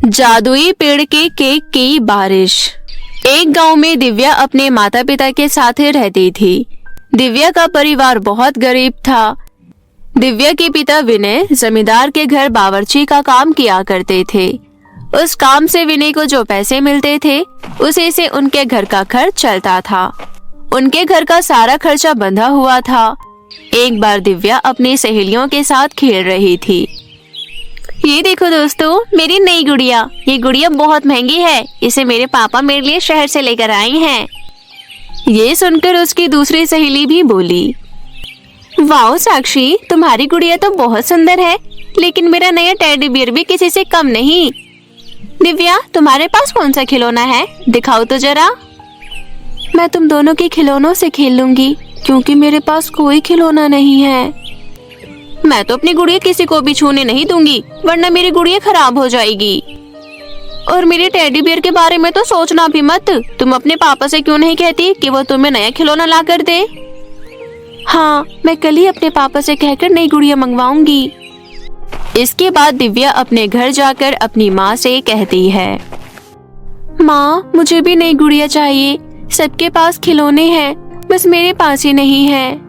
जादुई पेड़ के केक की बारिश। एक गांव में दिव्या अपने माता पिता के साथ रहती थी। दिव्या का परिवार बहुत गरीब था। दिव्या के पिता विनय जमींदार के घर बावर्ची का काम किया करते थे। उस काम से विनय को जो पैसे मिलते थे उसी से उनके घर का खर्च चलता था। उनके घर का सारा खर्चा बंधा हुआ था। एक बार दिव्या अपनी सहेलियों के साथ खेल रही थी। ये देखो दोस्तों, मेरी नई गुड़िया। ये गुड़िया बहुत महंगी है, इसे मेरे पापा मेरे लिए शहर से लेकर आए हैं। ये सुनकर उसकी दूसरी सहेली भी बोली, वाओ साक्षी, तुम्हारी गुड़िया तो बहुत सुंदर है, लेकिन मेरा नया टेडी बियर भी किसी से कम नहीं। दिव्या, तुम्हारे पास कौन सा खिलौना है? दिखाओ तो जरा। मैं तुम दोनों के खिलौनों से खेल लूंगी, क्योंकि मेरे पास कोई खिलौना नहीं है। मैं तो अपनी गुड़िया किसी को भी छूने नहीं दूंगी, वरना मेरी गुड़िया खराब हो जाएगी। और मेरे टेडी बियर के बारे में तो सोचना भी मत। तुम अपने पापा से क्यों नहीं कहती कि वो तुम्हें नया खिलौना ला कर दे? हाँ, मैं कल ही अपने पापा से कहकर नई गुड़िया मंगवाऊंगी। इसके बाद दिव्या अपने घर जाकर अपनी माँ से कहती है, माँ, मुझे भी नई गुड़िया चाहिए। सबके पास खिलौने हैं, बस मेरे पास ही नहीं है।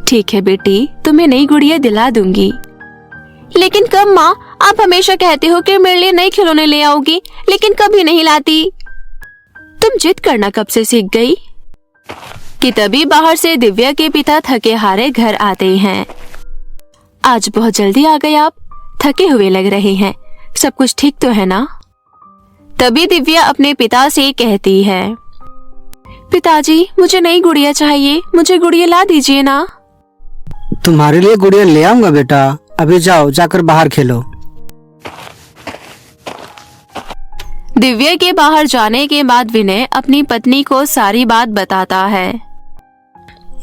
ठीक है बेटी, तुम्हें नई गुड़िया दिला दूंगी। लेकिन कब माँ? आप हमेशा कहते हो कि मेरे लिए नए खिलौने ले आओगी, लेकिन कभी नहीं लाती। तुम जिद करना कब से सीख गई? कि तभी बाहर से दिव्या के पिता थके हारे घर आते हैं। आज बहुत जल्दी आ गए आप, थके हुए लग रहे हैं। सब कुछ ठीक तो है ना? तभी दिव्या अपने पिता से कहती है, पिताजी, मुझे नई गुड़िया चाहिए, मुझे गुड़िया ला दीजिए ना। तुम्हारे लिए गुड़िया ले आऊंगा बेटा, अभी जाओ, जाकर बाहर खेलो। दिव्या के बाहर जाने के बाद विनय अपनी पत्नी को सारी बात बताता है।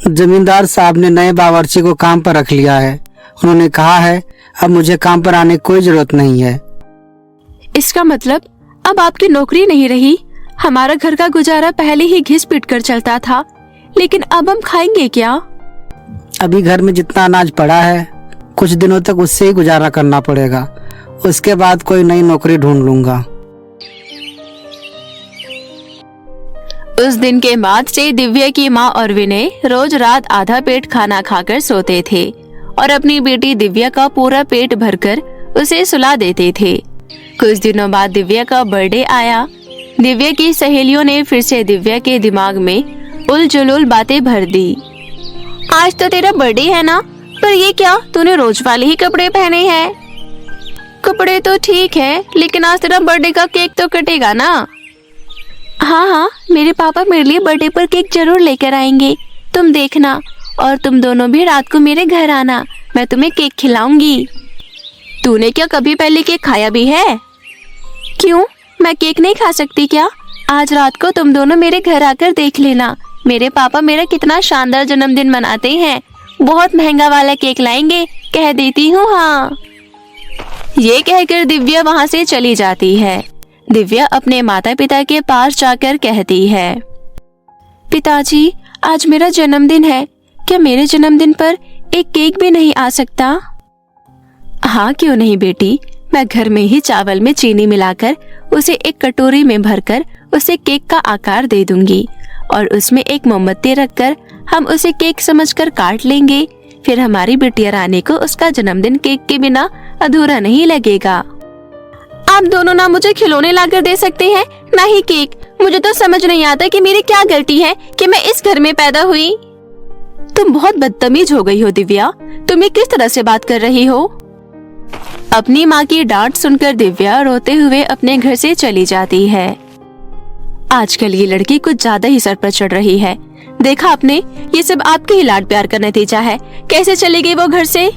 जमींदार साहब ने नए बावर्ची को काम पर रख लिया है। उन्होंने कहा है अब मुझे काम पर आने की कोई जरूरत नहीं है। इसका मतलब अब आपकी नौकरी नहीं रही। हमारा घर का गुजारा पहले ही घिस पिट कर चलता था, लेकिन अब हम खाएंगे क्या? अभी घर में जितना अनाज पड़ा है, कुछ दिनों तक उससे ही गुजारा करना पड़ेगा। उसके बाद कोई नई नौकरी ढूंढ लूंगा। उस दिन के बाद से दिव्या की माँ और विनय रोज रात आधा पेट खाना खाकर सोते थे और अपनी बेटी दिव्या का पूरा पेट भरकर उसे सुला देते थे। कुछ दिनों बाद दिव्या का बर्थडे आया। दिव्या की सहेलियों ने फिर से दिव्या के दिमाग में उलझुल बातें भर दी। आज तो तेरा बर्थडे है ना, पर ये क्या, तूने रोज वाले ही कपड़े पहने हैं? कपड़े तो ठीक है, लेकिन आज तेरा बर्थडे का केक तो कटेगा ना? हाँ हाँ, मेरे पापा मेरे लिए बर्थडे पर केक जरूर लेकर आएंगे, तुम देखना। और तुम दोनों भी रात को मेरे घर आना, मैं तुम्हें केक खिलाऊंगी। तूने क्या कभी पहले केक खाया भी है? क्यों, मैं केक नहीं खा सकती क्या? आज रात को तुम दोनों मेरे घर आकर देख लेना। मेरे पापा मेरा कितना शानदार जन्मदिन मनाते हैं। बहुत महंगा वाला केक लाएंगे, कह देती हूँ। हाँ। ये कहकर दिव्या वहाँ से चली जाती है। दिव्या अपने माता पिता के पास जाकर कहती है, पिताजी, आज मेरा जन्मदिन है, क्या मेरे जन्मदिन पर एक केक भी नहीं आ सकता? हाँ, क्यों नहीं बेटी, मैं घर में ही चावल में चीनी मिलाकर उसे एक कटोरी में भरकर उसे केक का आकार दे दूंगी और उसमें एक मोमबत्ती रखकर हम उसे केक समझकर काट लेंगे। फिर हमारी बिटिया रानी को उसका जन्मदिन केक के बिना अधूरा नहीं लगेगा। आप दोनों ना मुझे खिलौने लाकर दे सकते हैं, ना ही केक। मुझे तो समझ नहीं आता कि मेरी क्या गलती है कि मैं इस घर में पैदा हुई। तुम बहुत बदतमीज हो गई हो दिव्या, तुम ये किस तरह से बात कर रही हो? अपनी माँ की डांट सुनकर दिव्या रोते हुए अपने घर से चली जाती है। आजकल ये लड़की कुछ ज्यादा ही सर पर चढ़ रही है। देखा आपने, ये सब आपके ही लाड प्यार का नतीजा है। कैसे चली गई वो घर से?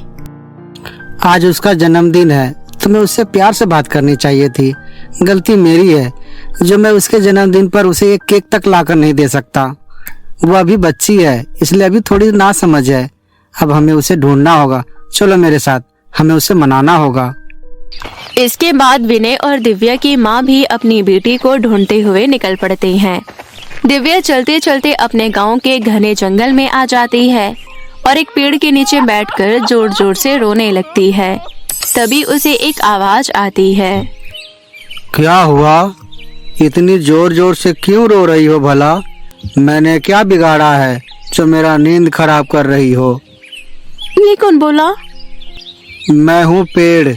आज उसका जन्मदिन है, तुम्हें उससे प्यार से बात करनी चाहिए थी। गलती मेरी है जो मैं उसके जन्मदिन पर उसे एक केक तक लाकर नहीं दे सकता। वो अभी बच्ची है, इसलिए अभी थोड़ी नासमझ है। अब हमें उसे ढूंढना होगा। चलो मेरे साथ, हमें उसे मनाना होगा। इसके बाद विनय और दिव्या की माँ भी अपनी बेटी को ढूंढते हुए निकल पड़ते हैं। दिव्या चलते चलते अपने गांव के घने जंगल में आ जाती है और एक पेड़ के नीचे बैठकर जोर जोर से रोने लगती है। तभी उसे एक आवाज आती है, क्या हुआ? इतनी जोर जोर से क्यों रो रही हो भला? मैंने क्या बिगाड़ा है जो मेरा नींद खराब कर रही हो? ये कौन बोला? मैं हूँ पेड़,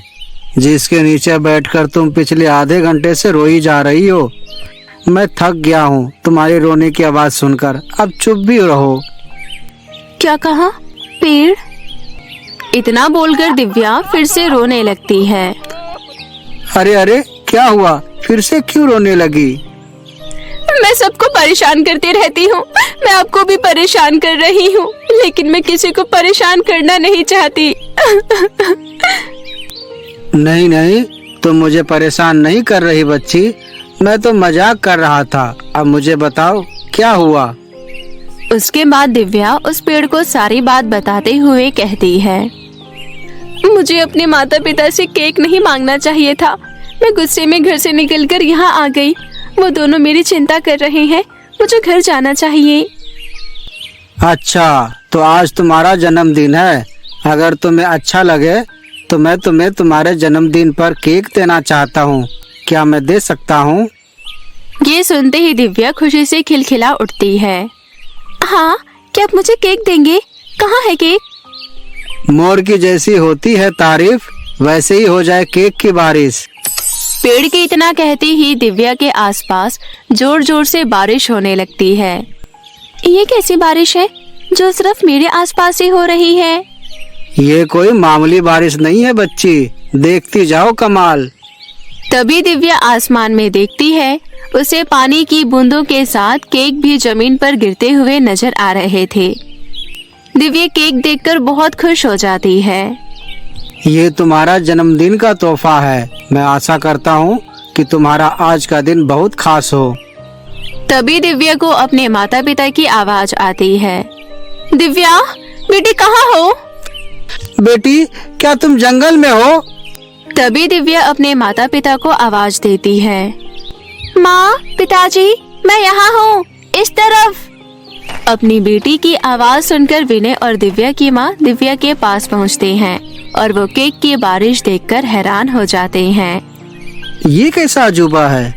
जिसके नीचे बैठकर तुम पिछले आधे घंटे से रोई जा रही हो। मैं थक गया हूँ तुम्हारी रोने की आवाज सुनकर। अब चुप भी रहो। क्या कहा? पेड़? इतना बोलकर दिव्या फिर से रोने लगती है। अरे अरे, क्या हुआ? फिर से क्यों रोने लगी? मैं सबको परेशान करती रहती हूँ। मैं आपको भी परेशान कर रही हूँ, लेकिन मैं किसी को परेशान करना नहीं चाहती। नहीं नहीं, तुम मुझे परेशान नहीं कर रही बच्ची। मैं तो मजाक कर रहा था। अब मुझे बताओ क्या हुआ? उसके बाद दिव्या उस पेड़ को सारी बात बताते हुए कहती है, मुझे अपने माता पिता से केक नहीं मांगना चाहिए था। मैं गुस्से में घर से निकलकर यहाँ आ गई। वो दोनों मेरी चिंता कर रहे हैं। मुझे घर जाना चाहिए। अच्छा, तो आज तुम्हारा जन्मदिन है। अगर तुम्हें अच्छा लगे तो मैं तुम्हें तुम्हारे जन्मदिन पर केक देना चाहता हूँ। क्या मैं दे सकता हूँ? ये सुनते ही दिव्या खुशी से खिलखिला उठती है। हाँ, क्या आप मुझे केक देंगे? कहाँ है केक? मोर की जैसी होती है तारीफ, वैसे ही हो जाए केक की बारिश। पेड़ के इतना कहते ही दिव्या के आसपास जोर जोर से बारिश होने लगती है। ये कैसी बारिश है जो सिर्फ मेरे आसपास ही हो रही है? ये कोई मामूली बारिश नहीं है बच्ची, देखती जाओ कमाल। तभी दिव्या आसमान में देखती है, उसे पानी की बूंदों के साथ केक भी जमीन पर गिरते हुए नजर आ रहे थे। दिव्या केक देखकर बहुत खुश हो जाती है। ये तुम्हारा जन्मदिन का तोहफा है। मैं आशा करता हूँ कि तुम्हारा आज का दिन बहुत खास हो। तभी दिव्या को अपने माता पिता की आवाज आती है। दिव्या, बेटी कहाँ हो? बेटी, क्या तुम जंगल में हो? तभी दिव्या अपने माता पिता को आवाज देती है। माँ, पिताजी, मैं यहाँ हूँ, इस तरफ। अपनी बेटी की आवाज सुनकर विनय और दिव्या की माँ दिव्या के पास पहुँचते हैं और वो केक की बारिश देखकर हैरान हो जाते हैं। ये कैसा अजूबा है?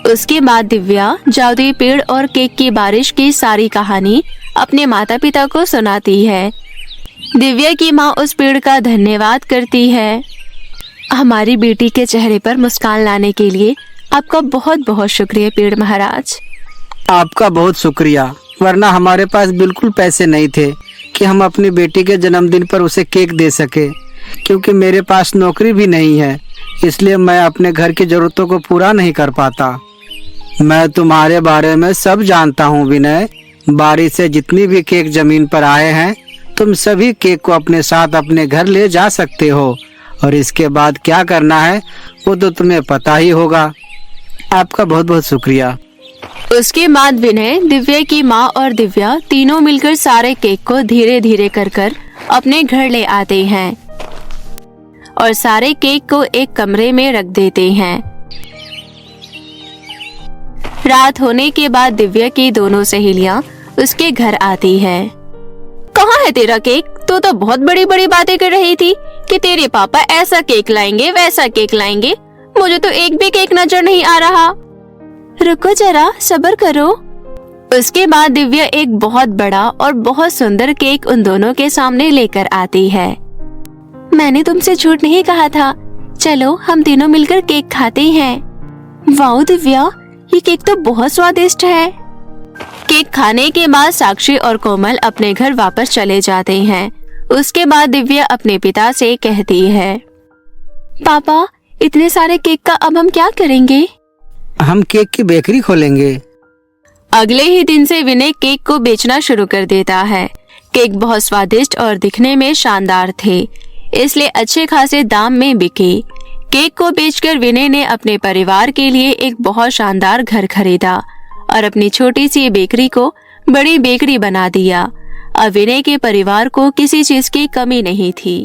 उसके बाद दिव्या जादुई पेड़ और केक की बारिश की सारी कहानी अपने माता पिता को सुनाती है। दिव्या की माँ उस पेड़ का धन्यवाद करती है। हमारी बेटी के चेहरे पर मुस्कान लाने के लिए आपका बहुत बहुत शुक्रिया पेड़ महाराज। आपका बहुत शुक्रिया, वरना हमारे पास बिल्कुल पैसे नहीं थे कि हम अपनी बेटी के जन्मदिन पर उसे केक दे सके। क्योंकि मेरे पास नौकरी भी नहीं है, इसलिए मैं अपने घर की जरूरतों को पूरा नहीं कर पाता। मैं तुम्हारे बारे में सब जानता हूँ विनय। बारिश से जितनी भी केक जमीन पर आए हैं, तुम सभी केक को अपने साथ अपने घर ले जा सकते हो। और इसके बाद क्या करना है वो तो तुम्हें पता ही होगा। आपका बहुत बहुत शुक्रिया। उसके बाद विनय, दिव्या की माँ और दिव्या तीनों मिलकर सारे केक को धीरे धीरे कर अपने घर ले आते हैं और सारे केक को एक कमरे में रख देते हैं। रात होने के बाद दिव्या की दोनों सहेलियां उसके घर आती है। कहाँ है तेरा केक? तू तो बहुत बड़ी बड़ी बातें कर रही थी कि तेरे पापा ऐसा केक लाएंगे, वैसा केक लाएंगे। मुझे तो एक भी केक नजर नहीं आ रहा। रुको जरा, सब्र करो। उसके बाद दिव्या एक बहुत बड़ा और बहुत सुंदर केक उन दोनों के सामने लेकर आती है। मैंने तुमसे झूठ नहीं कहा था। चलो हम तीनों मिलकर केक खाते हैं। वाओ दिव्या, ये केक तो बहुत स्वादिष्ट है। केक खाने के बाद साक्षी और कोमल अपने घर वापस चले जाते हैं। उसके बाद दिव्या अपने पिता से कहती है, पापा, इतने सारे केक का अब हम क्या करेंगे? हम केक की बेकरी खोलेंगे। अगले ही दिन से विनय केक को बेचना शुरू कर देता है। केक बहुत स्वादिष्ट और दिखने में शानदार थे, इसलिए अच्छे खासे दाम में बिके। केक को बेचकर विनय ने अपने परिवार के लिए एक बहुत शानदार घर खरीदा और अपनी छोटी सी बेकरी को बड़ी बेकरी बना दिया। अब विनय के परिवार को किसी चीज की कमी नहीं थी।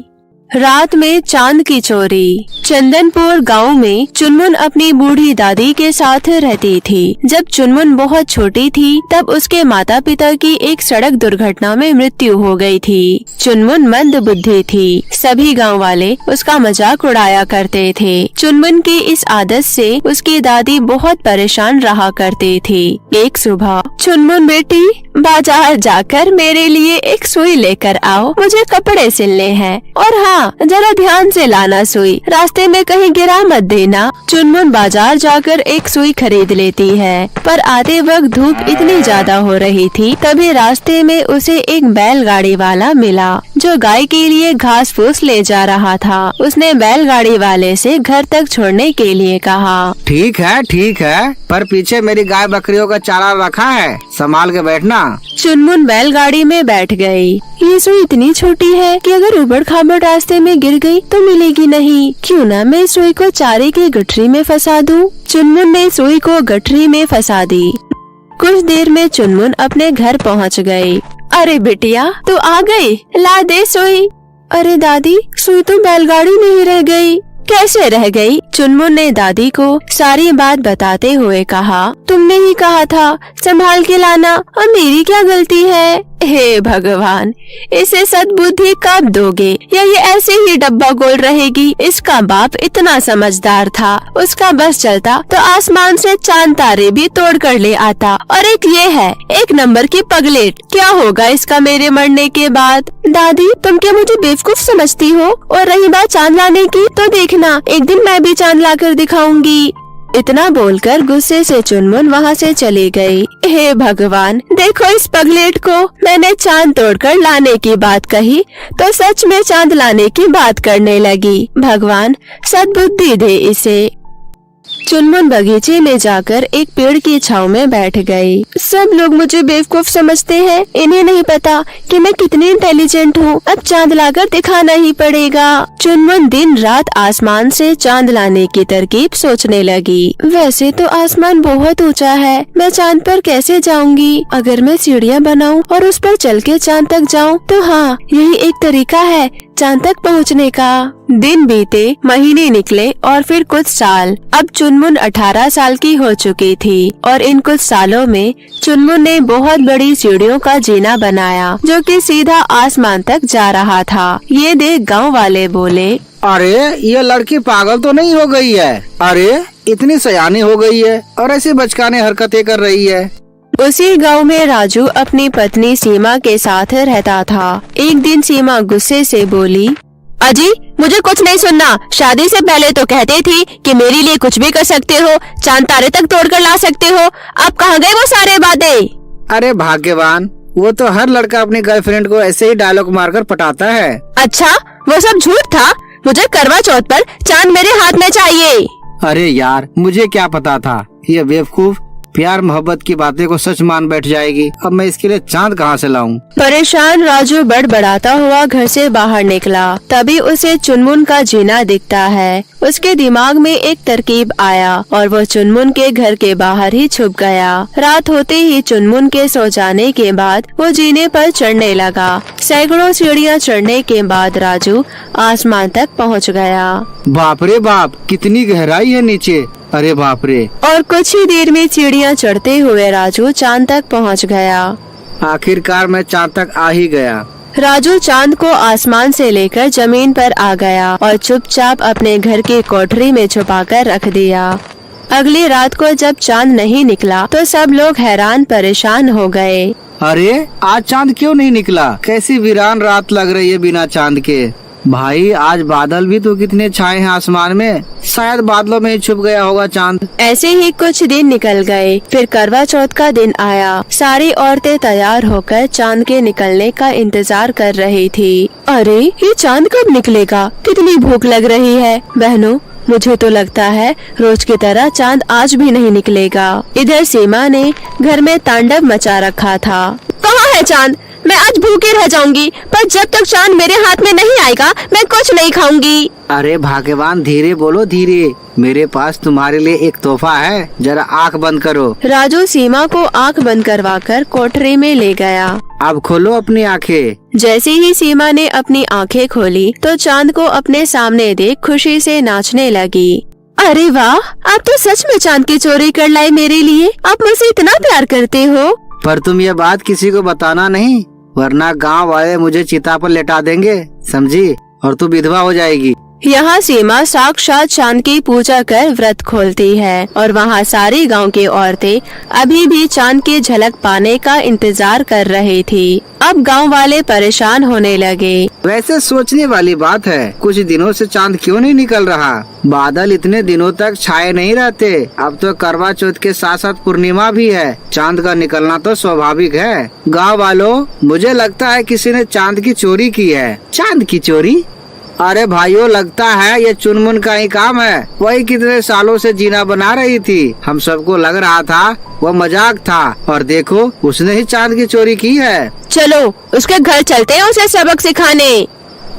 रात में चांद की चोरी। चंदनपुर गांव में चुनमुन अपनी बूढ़ी दादी के साथ रहती थी। जब चुनमुन बहुत छोटी थी तब उसके माता पिता की एक सड़क दुर्घटना में मृत्यु हो गई थी। चुनमुन मंद बुद्धि थी। सभी गांव वाले उसका मजाक उड़ाया करते थे। चुनमुन की इस आदत से उसकी दादी बहुत परेशान रहा करती थी। एक सुबह, चुनमुन बेटी, बाजार जाकर मेरे लिए एक सुई लेकर आओ, मुझे कपड़े सिलने हैं। और हाँ, जरा ध्यान से लाना सुई, रास्ते में कहीं गिरा मत देना। चुनमुन बाजार जाकर एक सुई खरीद लेती है, पर आते वक्त धूप इतनी ज्यादा हो रही थी। तभी रास्ते में उसे एक बैलगाड़ी वाला मिला जो गाय के लिए घास फूस ले जा रहा था। उसने बैलगाड़ी वाले से घर तक छोड़ने के लिए कहा। ठीक है, पर पीछे मेरी गाय बकरियों का चारा रखा है, संभाल के बैठना। चुनमुन बैलगाड़ी में बैठ गई। ये सुई इतनी छोटी है कि अगर उबड़ खाबड़ रास्ते में गिर गई तो मिलेगी नहीं। क्यों ना मैं इस सुई को चारे की गठरी में फंसा दूं। चुनमुन ने सुई को गठरी में फंसा दी। कुछ देर में चुनमुन अपने घर पहुंच गई। अरे बिटिया, तू आ गई, ला दे सुई। अरे दादी, सुई तो बैलगाड़ी में ही रह गई। कैसे रह गई? चुनमुन ने दादी को सारी बात बताते हुए कहा। तुमने ही कहा था संभाल के लाना, और मेरी क्या गलती है? हे भगवान, इसे सद्बुद्धि कब दोगे, या ये ऐसे ही डब्बा गोल रहेगी? इसका बाप इतना समझदार था, उसका बस चलता तो आसमान से चांद तारे भी तोड़ कर ले आता। और एक ये है, एक नंबर की पगलेट, क्या होगा इसका मेरे मरने के बाद? दादी, तुम क्या मुझे बेवकूफ समझती हो? और रही बात चांद लाने की, तो देखना एक दिन मैं भी चांद लाकर दिखाऊंगी। इतना बोलकर गुस्से से चुनमुन वहाँ से चली गई। हे भगवान, देखो इस पगलेट को, मैंने चांद तोड़कर लाने की बात कही तो सच में चांद लाने की बात करने लगी। भगवान सद्बुद्धि दे इसे। चुनमुन बगीचे में जाकर एक पेड़ की छांव में बैठ गई। सब लोग मुझे बेवकूफ समझते हैं, इन्हें नहीं पता कि मैं कितनी इंटेलिजेंट हूँ। अब चांद लाकर दिखाना ही पड़ेगा। चुनमुन दिन रात आसमान से चांद लाने की तरकीब सोचने लगी। वैसे तो आसमान बहुत ऊंचा है, मैं चांद पर कैसे जाऊंगी? अगर मैं सीढ़ियाँ बनाऊं और उस पर चल के चांद तक जाऊं तो हाँ, यही एक तरीका है चांद तक पहुँचने का। दिन बीते, महीने निकले और फिर कुछ साल। अब चुनमुन 18 साल की हो चुकी थी और इन कुछ सालों में चुनमुन ने बहुत बड़ी सीढ़ियों का जीना बनाया जो कि सीधा आसमान तक जा रहा था। ये देख गांव वाले बोले, अरे ये लड़की पागल तो नहीं हो गई है? अरे इतनी सयानी हो गई है और ऐसी बचकाने हरकतें कर रही है। उसी गांव में राजू अपनी पत्नी सीमा के साथ रहता था। एक दिन सीमा गुस्से से बोली, अजी, मुझे कुछ नहीं सुनना। शादी से पहले तो कहते थी कि मेरे लिए कुछ भी कर सकते हो, चांद तारे तक तोड़कर ला सकते हो। अब कहाँ गए वो सारे वादे? अरे भाग्यवान, वो तो हर लड़का अपनी गर्लफ्रेंड को ऐसे ही डायलॉग मारकर पटाता है। अच्छा, वो सब झूठ था। मुझे करवा चौथ पर चांद मेरे हाथ में चाहिए। अरे यार, मुझे क्या पता था ये बेवकूफ प्यार मोहब्बत की बातें को सच मान बैठ जाएगी। अब मैं इसके लिए चांद कहाँ से लाऊं? परेशान राजू बड़बड़ाता हुआ घर से बाहर निकला। तभी उसे चुनमुन का जीना दिखता है। उसके दिमाग में एक तरकीब आया और वो चुनमुन के घर के बाहर ही छुप गया। रात होते ही चुनमुन के सो जाने के बाद वो जीने पर चढ़ने लगा। सैकड़ों सीढ़ियाँ चढ़ने के बाद राजू आसमान तक पहुँच गया। बाप रे बाप, कितनी गहराई है नीचे। अरे बाप रे। और कुछ ही देर में सीढ़ियाँ चढ़ते हुए राजू चांद तक पहुँच गया। आखिरकार मैं चांद तक आ ही गया। राजू चांद को आसमान से लेकर जमीन पर आ गया और चुपचाप अपने घर की कोठरी में छुपाकर रख दिया। अगली रात को जब चांद नहीं निकला तो सब लोग हैरान परेशान हो गए। अरे आज चांद क्यों नहीं निकला? कैसी वीरान रात लग रही है बिना चांद के। भाई, आज बादल भी तो कितने छाए हैं आसमान में, शायद बादलों में ही छुप गया होगा चांद। ऐसे ही कुछ दिन निकल गए। फिर करवा चौथ का दिन आया। सारी औरतें तैयार होकर चांद के निकलने का इंतजार कर रही थी। अरे ये चांद कब निकलेगा? कितनी भूख लग रही है। बहनों, मुझे तो लगता है रोज की तरह चांद आज भी नहीं निकलेगा। इधर सीमा ने घर में तांडव मचा रखा था। कहाँ है चांद? मैं आज भूखी रह जाऊंगी, पर जब तक चांद मेरे हाथ में नहीं आएगा मैं कुछ नहीं खाऊंगी। अरे भाग्यवान, धीरे बोलो धीरे, मेरे पास तुम्हारे लिए एक तोहफा है, जरा आँख बंद करो। राजू सीमा को आँख बंद करवाकर कोठरी में ले गया। अब खोलो अपनी आँखें। जैसे ही सीमा ने अपनी आँखें खोली तो चांद को अपने सामने देख खुशी से नाचने लगी। अरे वाह, आप तो सच में चांद की चोरी कर लाए मेरे लिए। आप मुझसे इतना प्यार करते हो। पर तुम ये बात किसी को बताना नहीं, वरना गांव वाले मुझे चिता पर लेटा देंगे, समझी? और तू विधवा हो जाएगी। यहाँ सीमा साक्षात चांद की पूजा कर व्रत खोलती है और वहाँ सारी गांव की औरतें अभी भी चांद की झलक पाने का इंतजार कर रही थी। अब गांव वाले परेशान होने लगे। वैसे सोचने वाली बात है, कुछ दिनों से चांद क्यों नहीं निकल रहा? बादल इतने दिनों तक छाए नहीं रहते। अब तो करवा चौथ के साथ साथ पूर्णिमा भी है, चांद का निकलना तो स्वाभाविक है। गाँव वालों, मुझे लगता है किसी ने चांद की चोरी की है। चांद की चोरी? अरे भाइयों, लगता है ये चुनमुन का ही काम है। वही कितने सालों से जीना बना रही थी। हम सबको लग रहा था वो मजाक था, और देखो उसने ही चांद की चोरी की है। चलो उसके घर चलते हैं उसे सबक सिखाने।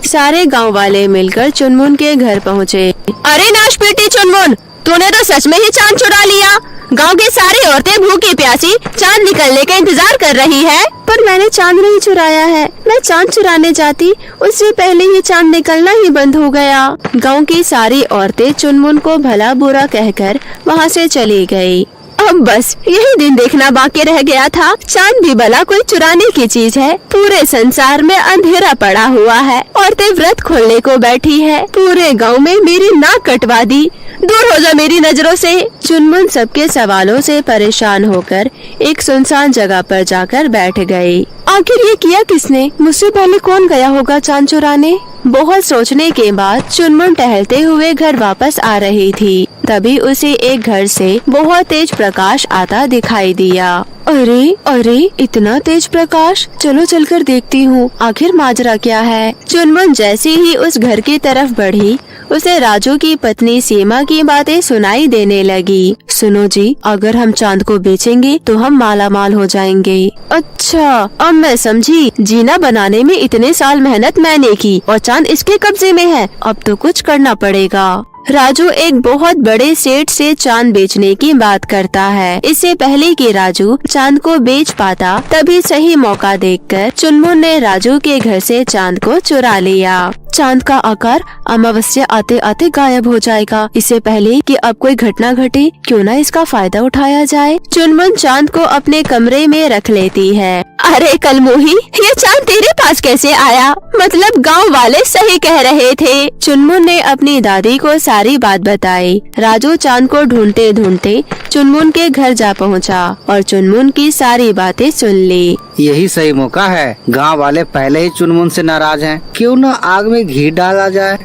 सारे गांव वाले मिलकर चुनमुन के घर पहुँचे। अरे नाशपेटी चुनमुन, तूने तो सच में ही चांद चुरा लिया। गांव की सारी औरतें भूखी प्यासी चांद निकलने का इंतजार कर रही है। पर मैंने चांद नहीं चुराया है। मैं चांद चुराने जाती उससे पहले ही चांद निकलना ही बंद हो गया। गांव की सारी औरतें चुनमुन को भला बुरा कहकर वहां से चली गई। अब बस यही दिन देखना बाकी रह गया था। चांद भी भला कोई चुराने की चीज है? पूरे संसार में अंधेरा पड़ा हुआ है। औरतें व्रत खोलने को बैठी है। पूरे गांव में मेरी नाक कटवा दी। दूर हो जा मेरी नजरों से। चुनमुन सबके सवालों से परेशान होकर एक सुनसान जगह पर जाकर बैठ गई। आखिर ये किया किसने? मुझसे पहले कौन गया होगा चांद चुराने? बहुत सोचने के बाद चुनमुन टहलते हुए घर वापस आ रही थी। तभी उसे एक घर से बहुत तेज प्रकाश आता दिखाई दिया। अरे अरे, इतना तेज प्रकाश! चलो चलकर देखती हूँ आखिर माजरा क्या है। चुनमुन जैसे ही उस घर की तरफ बढ़ी, उसे राजू की पत्नी सीमा की बातें सुनाई देने लगी। सुनो जी, अगर हम चांद को बेचेंगे तो हम माला माल हो जाएंगे। अच्छा, अब मैं समझी। जीना बनाने में इतने साल मेहनत मैंने की और चांद इसके कब्जे में है। अब तो कुछ करना पड़ेगा। राजू एक बहुत बड़े सेठ से चांद बेचने की बात करता है। इससे पहले कि राजू चांद को बेच पाता, तभी सही मौका देखकर चुनमुन ने राजू के घर से चांद को चुरा लिया। चांद का आकार अमावस्या आते आते गायब हो जाएगा। इससे पहले कि अब कोई घटना घटे, क्यों न इसका फायदा उठाया जाए। चुनमुन चांद को अपने कमरे में रख लेती है। अरे कलमुही, ये चांद तेरे पास कैसे आया? मतलब गांव वाले सही कह रहे थे। चुनमुन ने अपनी दादी को सारी बात बताई। राजू चांद को ढूंढते ढूंढते चुनमुन के घर जा पहुंचा और चुनमुन की सारी बातें सुन ली। यही सही मौका है। गांव वाले पहले ही चुनमुन से नाराज हैं। क्यों न आग में घी डाला जाए।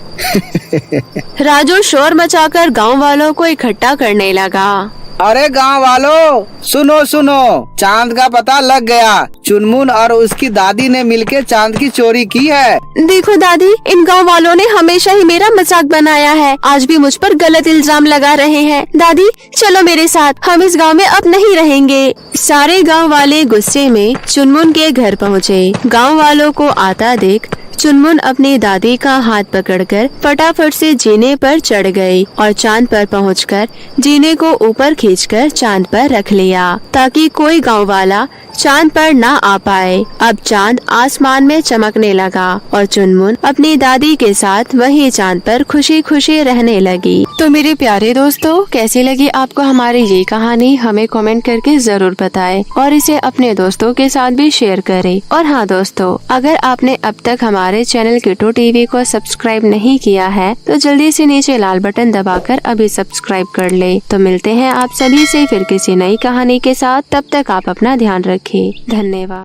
राजू शोर मचाकर गांव वालों को इकट्ठा करने लगा। अरे गांव वालों, सुनो सुनो, चांद का पता लग गया। चुनमुन और उसकी दादी ने मिलकर चांद की चोरी की है। देखो दादी, इन गांव वालों ने हमेशा ही मेरा मजाक बनाया है। आज भी मुझ पर गलत इल्जाम लगा रहे हैं। दादी चलो मेरे साथ, हम इस गांव में अब नहीं रहेंगे। सारे गांव वाले गुस्से में चुनमुन के घर पहुँचे। गाँव वालों को आता देख चुनमुन अपनी दादी का हाथ पकड़कर फटाफट से जीने पर चढ़ गई और चांद पर पहुंचकर जीने को ऊपर खींचकर चांद पर रख लिया, ताकि कोई गांव वाला चांद पर ना आ पाए। अब चांद आसमान में चमकने लगा और चुनमुन अपनी दादी के साथ वही चांद पर खुशी खुशी रहने लगी। तो मेरे प्यारे दोस्तों, कैसी लगी आपको हमारी ये कहानी? हमें कमेंट करके जरूर बताएं और इसे अपने दोस्तों के साथ भी शेयर करें। और हाँ दोस्तों, अगर आपने अब तक हमारे चैनल किटू टीवी को सब्सक्राइब नहीं किया है तो जल्दी से नीचे लाल बटन दबाकर अभी सब्सक्राइब कर ले। तो मिलते हैं आप सभी से फिर किसी नई कहानी के साथ। तब तक आप अपना ध्यान रखें। धन्यवाद।